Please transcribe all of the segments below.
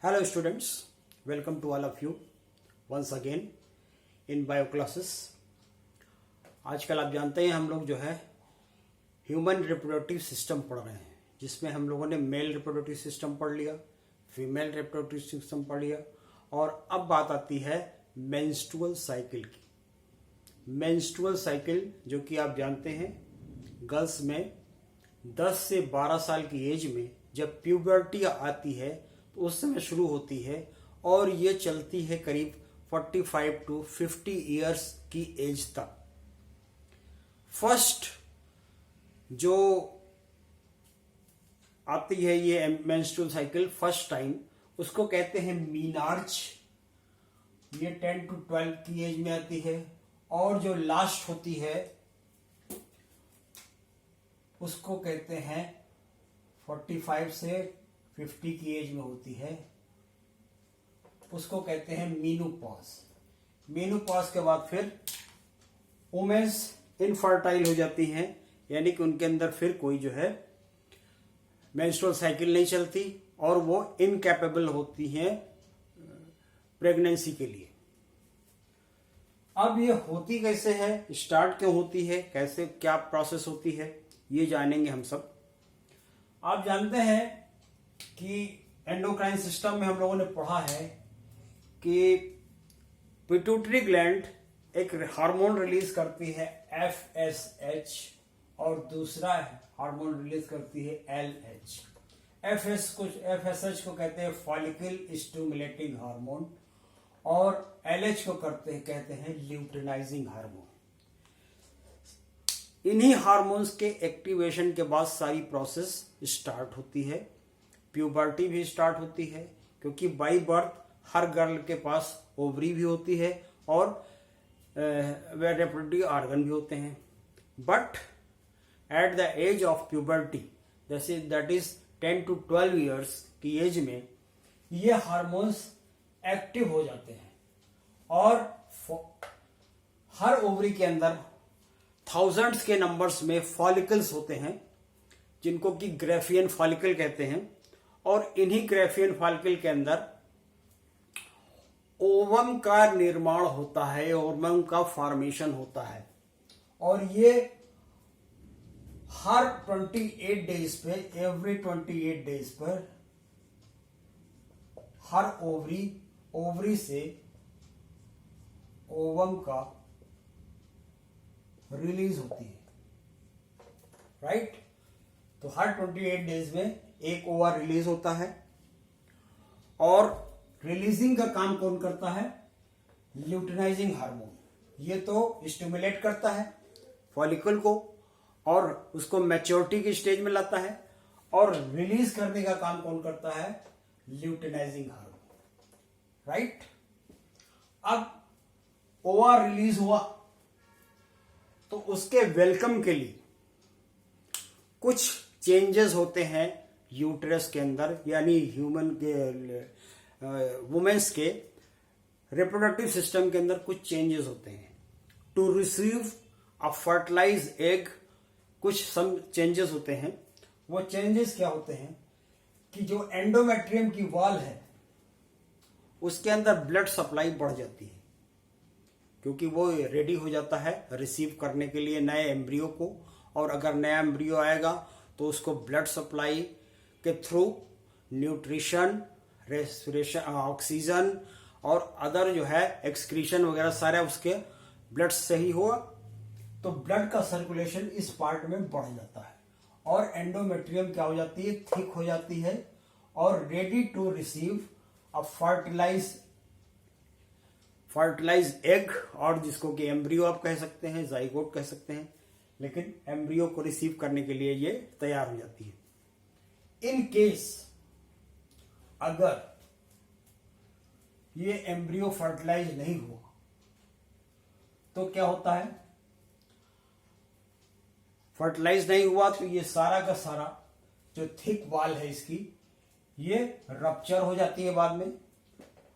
Hello students, welcome to all of you once again in bio classes। आजकल आप जानते हैं हम लोग जो है ह्यूमन रिप्रोडक्टिव सिस्टम पढ़ रहे हैं, जिसमें हम लोगों ने मेल रिप्रोडक्टिव सिस्टम पढ़ लिया, फीमेल रिप्रोडक्टिव सिस्टम पढ़ लिया और अब बात आती है मेंस्ट्रुअल साइकिल की। मेंस्ट्रुअल साइकिल जो कि आप जानते हैं गर्ल्स में 10 से 12 साल की एज में जब प्यूबर्टी आती है तो उस समय शुरू होती है और ये चलती है करीब 45 टू 50 इयर्स की एज तक। फर्स्ट जो आती है ये मेंस्ट्रुअल साइकिल फर्स्ट टाइम, उसको कहते हैं मीनार्च। ये 10 टू 12 की एज में आती है और जो लास्ट होती है उसको कहते हैं 45 से 50 की एज में होती है, उसको कहते हैं मीनोपॉज। मीनोपॉज के बाद फिर वुमेन्स इनफर्टाइल हो जाती हैं, यानी कि उनके अंदर फिर कोई जो है मेंस्ट्रुअल साइकिल नहीं चलती और वो इनकैपेबल होती हैं प्रेगनेंसी के लिए। अब ये होती कैसे है, स्टार्ट क्यों होती है, कैसे क्या प्रोसेस होती है, ये जानेंगे हम सब। आप जानते हैं कि एंडोक्राइन सिस्टम में हम लोगों ने पढ़ा है कि पिट्यूटरी ग्लैंड एक हार्मोन रिलीज करती है FSH और दूसरा हार्मोन रिलीज करती है LH। FSH को कहते हैं फॉलिकल स्टिमुलेटिंग हार्मोन और LH को कहते हैं ल्यूटिनाइजिंग हार्मोन। इन्हीं हार्मोन्स के एक्टिवेशन के बाद सारी प्रोसेस स्टार्ट होती है, प्यूबर्टी भी स्टार्ट होती है, क्योंकि बाई बर्थ हर गर्ल के पास ओवरी भी होती है और रिप्रोडक्टिव ऑर्गन भी होते हैं। But at the age of puberty that is 10 to 12 years की एज में ये हार्मोन्स एक्टिव हो जाते हैं और हर ओवरी के अंदर थाउजेंड्स के नंबर्स में फॉलिकल्स होते हैं, जिनको कि ग्रेफियन फॉलिकल कहते हैं, और इन्हीं ग्रेफियन फॉलिकल के अंदर ओवम का निर्माण होता है, ओवम का फॉर्मेशन होता है। और ये हर 28 डेज पे, एवरी 28 डेज पर हर ओवरी से ओवम का रिलीज होती है, राइट। तो हर 28 डेज में एक ओवर रिलीज होता है और रिलीजिंग का काम कौन करता है, ल्यूटिनाइजिंग हार्मोन। ये तो स्टिमुलेट करता है फॉलिकल को और उसको मैच्योरिटी की स्टेज में लाता है, और रिलीज करने का काम कौन करता है, ल्यूटिनाइजिंग हार्मोन, राइट। अब ओवर रिलीज हुआ तो उसके वेलकम के लिए कुछ चेंजेस होते हैं यूट्रस के अंदर, यानी ह्यूमन के वुमेन्स के रिप्रोडक्टिव सिस्टम के अंदर कुछ चेंजेस होते हैं। To receive a fertilize egg कुछ सम चेंजेस होते हैं। वो चेंजेस क्या होते हैं कि जो एंडोमेट्रियम की वॉल है उसके अंदर ब्लड सप्लाई बढ़ जाती है, क्योंकि वो रेडी हो जाता है रिसीव करने के लिए नए एम्ब्रियो को, और अगर नया एम्ब्रियो आएगा तो उसको ब्लड सप्लाई के थ्रू न्यूट्रिशन, रेस्पिरेशन, ऑक्सीजन और अदर जो है एक्सक्रीशन वगैरह सारे उसके ब्लड से ही हुआ, तो ब्लड का सर्कुलेशन इस पार्ट में बढ़ जाता है और एंडोमेट्रियम क्या हो जाती है, थिक हो जाती है और ready to receive a fertilize egg, और जिसको कि एम्ब्रियो आप कह सकते हैं, जाइगोट कह सकते हैं, लेकिन एम्ब्रियो को रिसीव करने के लिए ये तैयार हो जाती है। इन केस अगर ये एम्ब्रियो फर्टिलाइज नहीं हुआ तो क्या होता है, फर्टिलाइज नहीं हुआ तो ये सारा का सारा जो थिक वॉल है इसकी, ये रप्चर हो जाती है बाद में,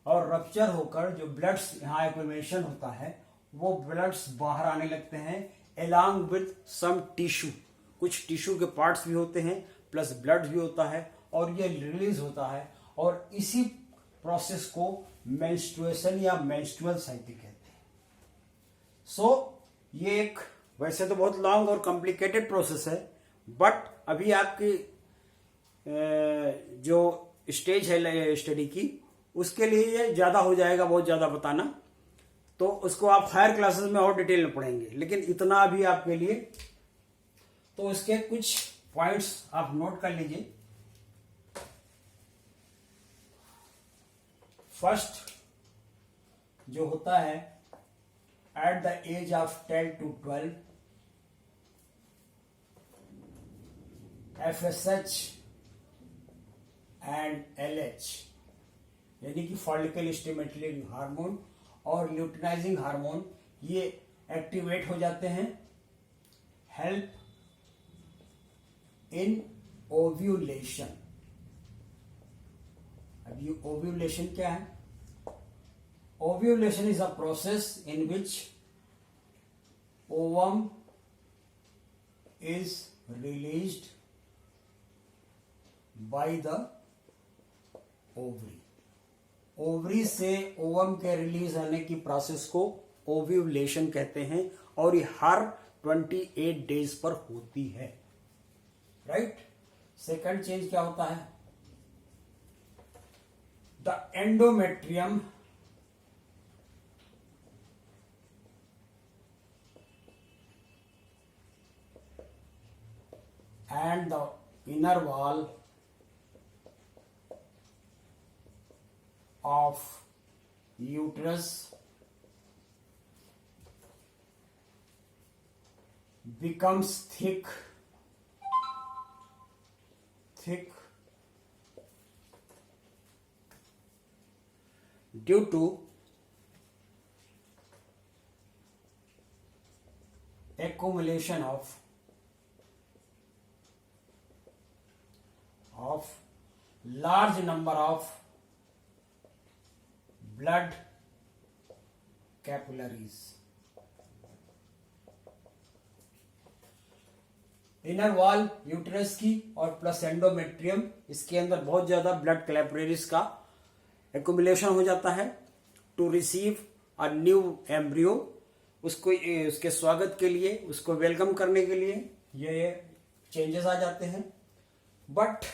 और रप्चर होकर जो ब्लड्स यहां एक्विमेशन होता है वो ब्लड्स बाहर आने लगते हैं along with some टिश्यू। कुछ टिश्यू के पार्ट्स भी होते हैं प्लस ब्लड भी होता है और ये रिलीज होता है, और इसी प्रोसेस को मेंस्ट्रुएशन या मेंस्ट्रुअल साइकिल कहते हैं। सो ये एक वैसे तो बहुत लॉन्ग और कॉम्प्लिकेटेड प्रोसेस है, बट अभी आपकी जो स्टेज है स्टडी की, उसके लिए ये ज्यादा हो जाएगा, बहुत ज्यादा बताना, तो उसको आप हायर क्लासेस में और डिटेल में पढ़ेंगे, लेकिन इतना अभी आपके लिए। तो इसके कुछ पॉइंट्स आप नोट कर लीजिए। फर्स्ट जो होता है, at the age of 10 to 12 FSH and LH यानी कि फॉलिकल स्टिमुलेटिंग हार्मोन और ल्यूटिनाइजिंग हार्मोन ये एक्टिवेट हो जाते हैं, हेल्प इन ओव्यूलेशन। अब ये ओव्यूलेशन क्या है? Ovulation is a process in which ovum is released by the ovary. Ovary से ओवम के रिलीज होने की प्रोसेस को ओव्यूलेशन कहते हैं, और ये हर 28 डेज पर होती है, राइट। सेकंड चेंज क्या होता है? The endometrium and the inner wall of uterus becomes thick due to accumulation of large number of blood capillaries। Inner wall uterus की और प्लस एंडोमेट्रियम, इसके अंदर बहुत ज्यादा ब्लड कैपिलरीज का एक्युमुलेशन हो जाता है to receive a new embryo. उसको उसके स्वागत के लिए, उसको वेलकम करने के लिए ये चेंजेस आ जाते हैं। But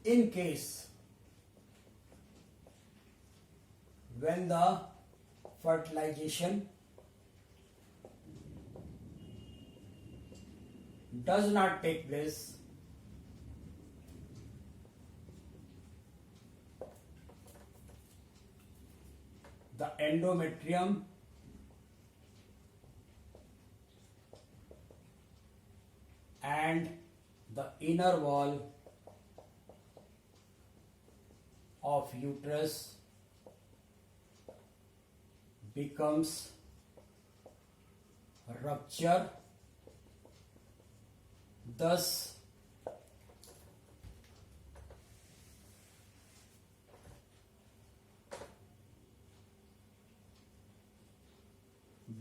in case when the fertilization does not take place, the endometrium and the inner wall of uterus becomes rupture, thus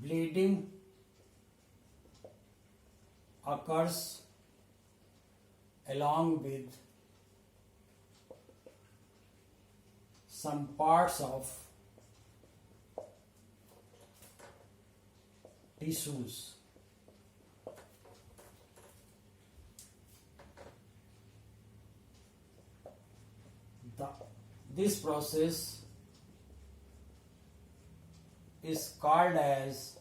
bleeding occurs along with some parts of tissues। This process is called as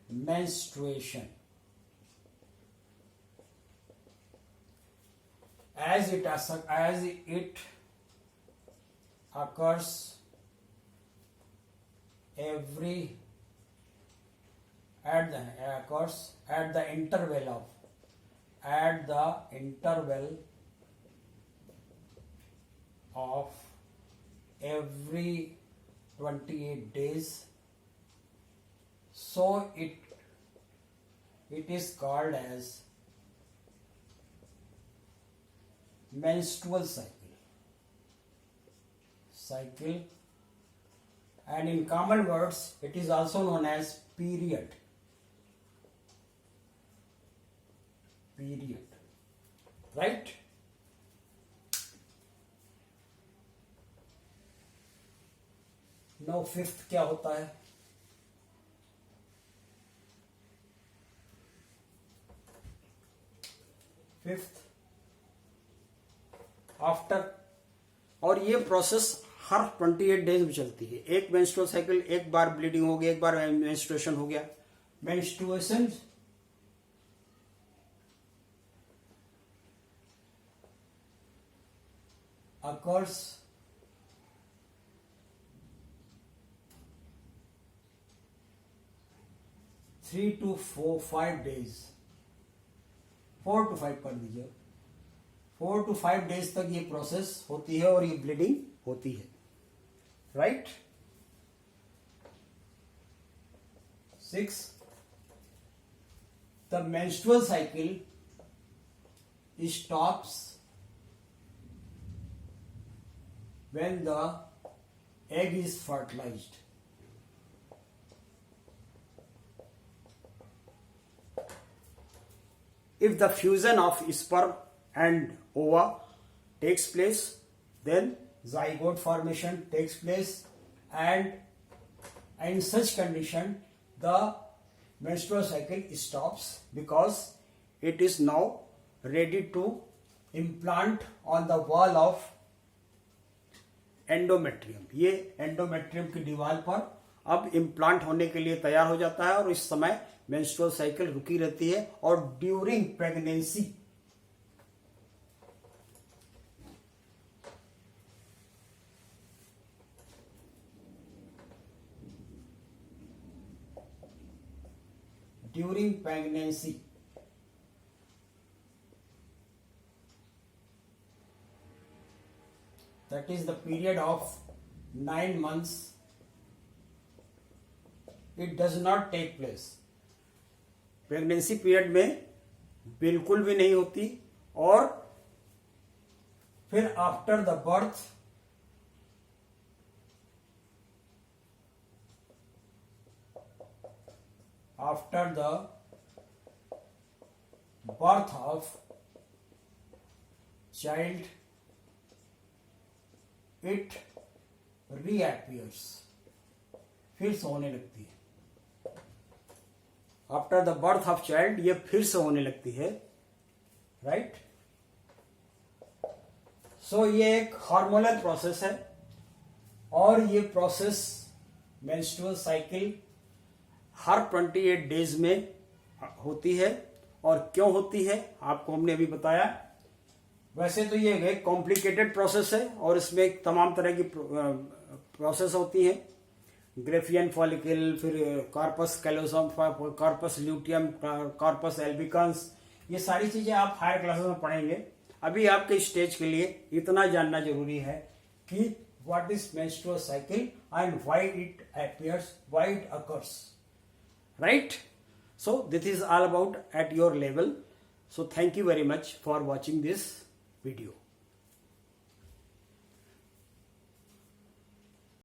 menstruation, as it occurs at the interval of every 28 days, so it is called as menstrual cycle, and in common words it is also known as period। period, right? Now fifth क्या होता है? Fifth after, और ये process हर 28 days में चलती है। एक menstrual cycle, एक बार ब्लीडिंग हो गया, एक बार मेंस्ट्रुएशन हो गया। Menstruation occurs three to 5 days, 4 to 5 कर दीजिए, 4 to 5 डेज तक ये प्रोसेस होती है और ये ब्लीडिंग होती है, right. 6, the menstrual cycle stops when the egg is fertilized. If the fusion of sperm and ova takes place, then zygote formation takes place, and in such condition the menstrual cycle stops because it is now ready to implant on the wall of endometrium. ये endometrium की दीवार पर अब implant होने के लिए तैयार हो जाता है और इस समय मेंस्ट्रुअल साइकिल रुकी रहती है। और during pregnancy that is the period of 9 months, it does not take place. Pregnancy period में बिल्कुल भी नहीं होती। और फिर after the birth of child it reappears, फिर से होने लगती है। After the birth of child ये फिर से होने लगती है, राइट। सो ये एक हार्मोनल प्रोसेस है और ये प्रोसेस मेंस्ट्रुअल साइकिल हर 28 डेज में होती है। और क्यों होती है आपको हमने अभी बताया। वैसे तो ये एक कॉम्प्लिकेटेड प्रोसेस है और इसमें तमाम तरह की प्रोसेस होती है। ग्रेफियन फॉलिकल, फिर corpus callosum, corpus luteum, corpus albicans, ये सारी चीजें आप हायर क्लासेस में पढ़ेंगे। अभी आपके स्टेज के लिए इतना जानना जरूरी है कि what is menstrual cycle and why it appears, why it occurs, right. So this is all about at your level. So thank you very much for watching this video.